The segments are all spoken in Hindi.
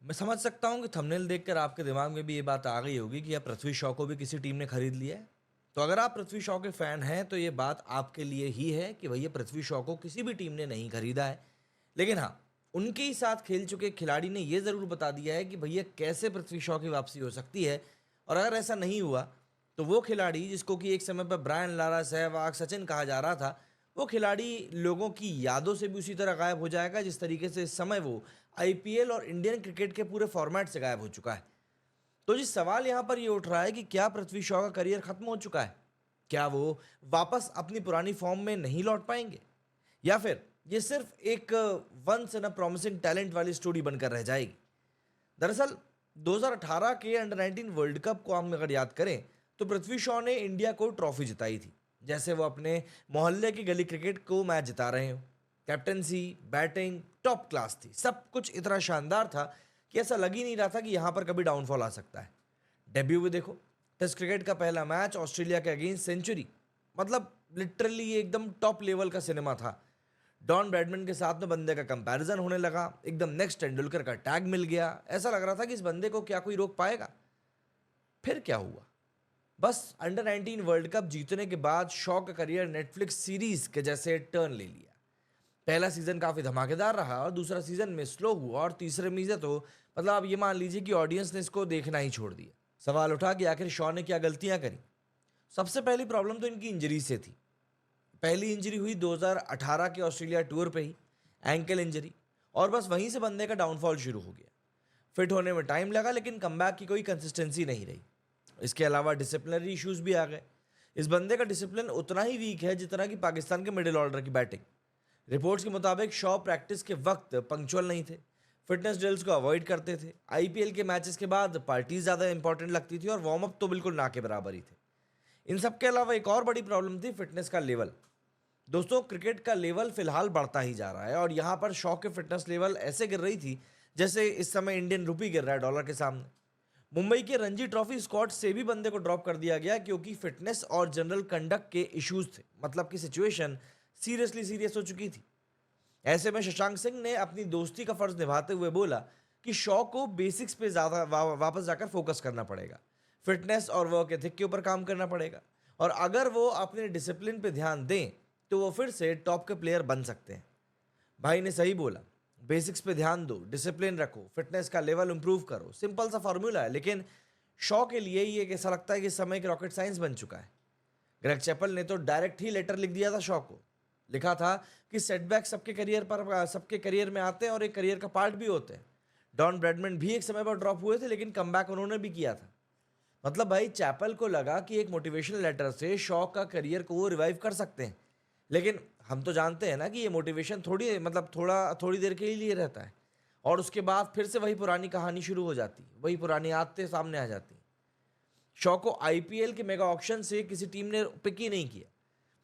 मैं समझ सकता हूँ कि थंबनेल देखकर आपके दिमाग में भी ये बात आ गई होगी कि अब पृथ्वी शॉ को भी किसी टीम ने खरीद लिया है। तो अगर आप पृथ्वी शॉ के फैन हैं तो ये बात आपके लिए ही है कि भैया पृथ्वी शॉ को किसी भी टीम ने नहीं खरीदा है। लेकिन हाँ, उनके ही साथ खेल चुके खिलाड़ी ने ये ज़रूर बता दिया है कि भैया कैसे पृथ्वी शॉ की वापसी हो सकती है। और अगर ऐसा नहीं हुआ तो वो खिलाड़ी जिसको कि एक समय पर ब्रायन लारा, सहवाग, सचिन कहा जा रहा था, वो खिलाड़ी लोगों की यादों से भी उसी तरह गायब हो जाएगा जिस तरीके से इस समय वो आईपीएल और इंडियन क्रिकेट के पूरे फॉर्मेट से गायब हो चुका है। तो जी सवाल यहाँ पर ये उठ रहा है कि क्या पृथ्वी शॉ का करियर खत्म हो चुका है? क्या वो वापस अपनी पुरानी फॉर्म में नहीं लौट पाएंगे? या फिर ये सिर्फ एक once in a promising talent वाली स्टोरी बनकर रह जाएगी? दरअसल 2018 के अंडर 19 वर्ल्ड कप को हम अगर याद करें तो पृथ्वी शॉ ने इंडिया को ट्रॉफी जिताई थी, जैसे वो अपने मोहल्ले की गली क्रिकेट को मैच जिता रहे हो। कैप्टनसी, बैटिंग टॉप क्लास थी, सब कुछ इतना शानदार था कि ऐसा लग ही नहीं रहा था कि यहां पर कभी डाउनफॉल आ सकता है। डेब्यू भी देखो, टेस्ट क्रिकेट का पहला मैच ऑस्ट्रेलिया के अगेंस्ट सेंचुरी, मतलब लिटरली ये एकदम टॉप लेवल का सिनेमा था। डॉन ब्रैडमैन के साथ में बंदे का कंपैरिजन होने लगा, एकदम नेक्स्ट तेंदुलकर का टैग मिल गया। ऐसा लग रहा था कि इस बंदे को क्या कोई रोक पाएगा। फिर क्या हुआ? बस अंडर 19 वर्ल्ड कप जीतने के बाद शॉ का करियर नेटफ्लिक्स सीरीज के जैसे टर्न ले लिया। पहला सीजन काफी धमाकेदार रहा और दूसरा सीजन में स्लो हुआ और तीसरे में से तो मतलब आप ये मान लीजिए कि ऑडियंस ने इसको देखना ही छोड़ दिया। सवाल उठा कि आखिर शॉ ने क्या गलतियां करी। सबसे पहली प्रॉब्लम तो इनकी इंजरी से थी। पहली इंजरी हुई 2018 के ऑस्ट्रेलिया टूर पे ही, एंकल इंजरी, और बस वहीं से बंदे का डाउनफॉल शुरू हो गया। फिट होने में टाइम लगा लेकिन कमबैक की कोई कंसिस्टेंसी नहीं रही। इसके अलावा डिसिप्लिनरी इश्यूज भी आ गए। इस बंदे का डिसिप्लिन उतना ही वीक है जितना कि पाकिस्तान के मिडिल ऑर्डर की बैटिंग। रिपोर्ट्स के मुताबिक शॉ प्रैक्टिस के वक्त पंक्चुअल नहीं थे, फिटनेस ड्रिल्स को अवॉइड करते थे, आईपीएल के मैचेस के बाद पार्टीज ज़्यादा इंपॉर्टेंट लगती थी और वार्म अप तो बिल्कुल ना के बराबर ही थे। इन सब के अलावा एक और बड़ी प्रॉब्लम थी फिटनेस का लेवल। दोस्तों, क्रिकेट का लेवल फिलहाल बढ़ता ही जा रहा है और यहाँ पर शॉ के फिटनेस लेवल ऐसे गिर रही थी जैसे इस समय इंडियन रुपी गिर रहा है डॉलर के सामने। मुंबई के रणजी ट्रॉफी स्क्वाड से भी बंदे को ड्रॉप कर दिया गया क्योंकि फिटनेस और जनरल कंडक्ट के इश्यूज थे, मतलब कि सिचुएशन सीरियसली सीरियस हो चुकी थी। ऐसे में शशांक सिंह ने अपनी दोस्ती का फर्ज निभाते हुए बोला कि शॉ को बेसिक्स पे ज्यादा वापस जाकर फोकस करना पड़ेगा, फिटनेस और वर्क एथिक के ऊपर काम करना पड़ेगा, और अगर वो अपने डिसिप्लिन पे ध्यान दें तो वो फिर से टॉप के प्लेयर बन सकते हैं। भाई ने सही बोला, बेसिक्स पे ध्यान दो, डिसिप्लिन रखो, फिटनेस का लेवल इंप्रूव करो। सिंपल सा फॉर्मूला है, लेकिन शॉ के लिए ये कैसा लगता है कि इस समय की रॉकेट साइंस बन चुका है। ग्रेग चैपल ने तो डायरेक्ट ही लेटर लिख दिया था शॉ को। लिखा था कि सेटबैक सबके करियर में आते हैं और एक करियर का पार्ट भी होते हैं। डॉन ब्रैडमैन भी एक समय पर ड्रॉप हुए थे लेकिन कमबैक उन्होंने भी किया था। मतलब भाई चैपल को लगा कि एक मोटिवेशनल लेटर से शॉ का करियर को वो रिवाइव कर सकते हैं। लेकिन हम तो जानते हैं ना कि ये मोटिवेशन थोड़ी मतलब थोड़ी देर के लिए रहता है और उसके बाद फिर से वही पुरानी कहानी शुरू हो जाती, वही पुरानी आदतें सामने आ जाती। शॉ को आईपीएल के मेगा ऑक्शन से किसी टीम ने पिक ही नहीं किया।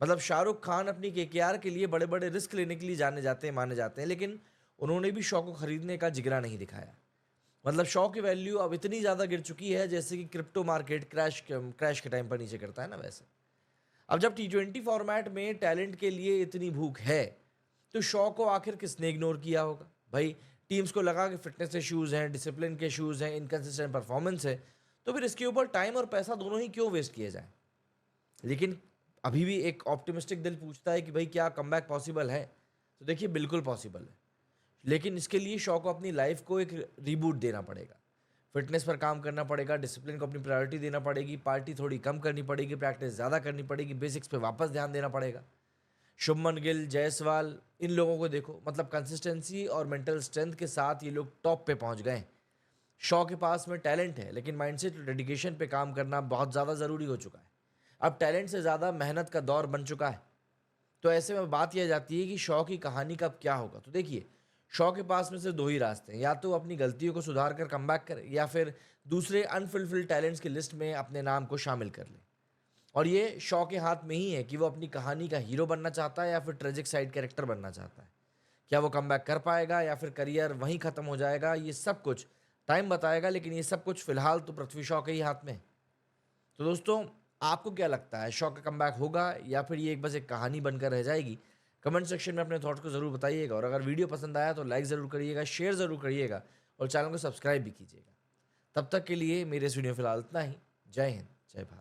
मतलब शाहरुख खान अपनी केकेआर के लिए बड़े बड़े रिस्क लेने के लिए माने जाते हैं, लेकिन उन्होंने भी शॉ को खरीदने का जिगरा नहीं दिखाया। मतलब शॉ की वैल्यू अब इतनी ज़्यादा गिर चुकी है जैसे कि क्रिप्टो मार्केट क्रैश के टाइम पर नीचे करता है ना, वैसे। अब जब टी20 फॉर्मेट में टैलेंट के लिए इतनी भूख है तो शॉ को आखिर किसने इग्नोर किया होगा? भाई टीम्स को लगा कि फिटनेस इश्यूज हैं, डिसिप्लिन के इश्यूज हैं, इनकंसिस्टेंट परफॉर्मेंस है, तो फिर इसके ऊपर टाइम और पैसा दोनों ही क्यों वेस्ट किए जाए? लेकिन अभी भी एक ऑप्टिमिस्टिक दिल पूछता है कि भाई क्या कमबैक पॉसिबल है? तो देखिए बिल्कुल पॉसिबल है, लेकिन इसके लिए शॉ को अपनी लाइफ को एक रीबूट देना पड़ेगा। फिटनेस पर काम करना पड़ेगा, डिसिप्लिन को अपनी प्रायोरिटी देना पड़ेगी, पार्टी थोड़ी कम करनी पड़ेगी, प्रैक्टिस ज़्यादा करनी पड़ेगी, बेसिक्स पे वापस ध्यान देना पड़ेगा। शुभमन गिल, जायसवाल, इन लोगों को देखो, मतलब कंसिस्टेंसी और मेंटल स्ट्रेंथ के साथ ये लोग टॉप पे पहुंच गए। शॉ के पास में टैलेंट है लेकिन माइंडसेट और डेडिकेशन पे काम करना बहुत ज़्यादा ज़रूरी हो चुका है। अब टैलेंट से ज़्यादा मेहनत का दौर बन चुका है। तो ऐसे में बात यह जाती है कि शॉ की कहानी का अब क्या होगा। तो देखिए, शॉ के पास में से दो ही रास्ते हैं, या तो अपनी गलतियों को सुधार कर कमबैक करे या फिर दूसरे अनफुलफिल्ड टैलेंट्स की लिस्ट में अपने नाम को शामिल कर ले। और ये शॉ के हाथ में ही है कि वो अपनी कहानी का हीरो बनना चाहता है या फिर ट्रेजिक साइड कैरेक्टर बनना चाहता है। क्या वो कमबैक कर पाएगा या फिर करियर वहीं खत्म हो जाएगा, ये सब कुछ टाइम बताएगा, लेकिन ये सब कुछ फिलहाल तो पृथ्वी शॉ के ही हाथ में है। तो दोस्तों, आपको क्या लगता है, शॉ का कमबैक होगा या फिर ये एक बस एक कहानी बनकर रह जाएगी? कमेंट सेक्शन में अपने थॉट्स को ज़रूर बताइएगा और अगर वीडियो पसंद आया तो लाइक ज़रूर करिएगा, शेयर ज़रूर करिएगा और चैनल को सब्सक्राइब भी कीजिएगा। तब तक के लिए मेरे इस वीडियो में फिलहाल इतना ही। जय हिंद, जय भारत।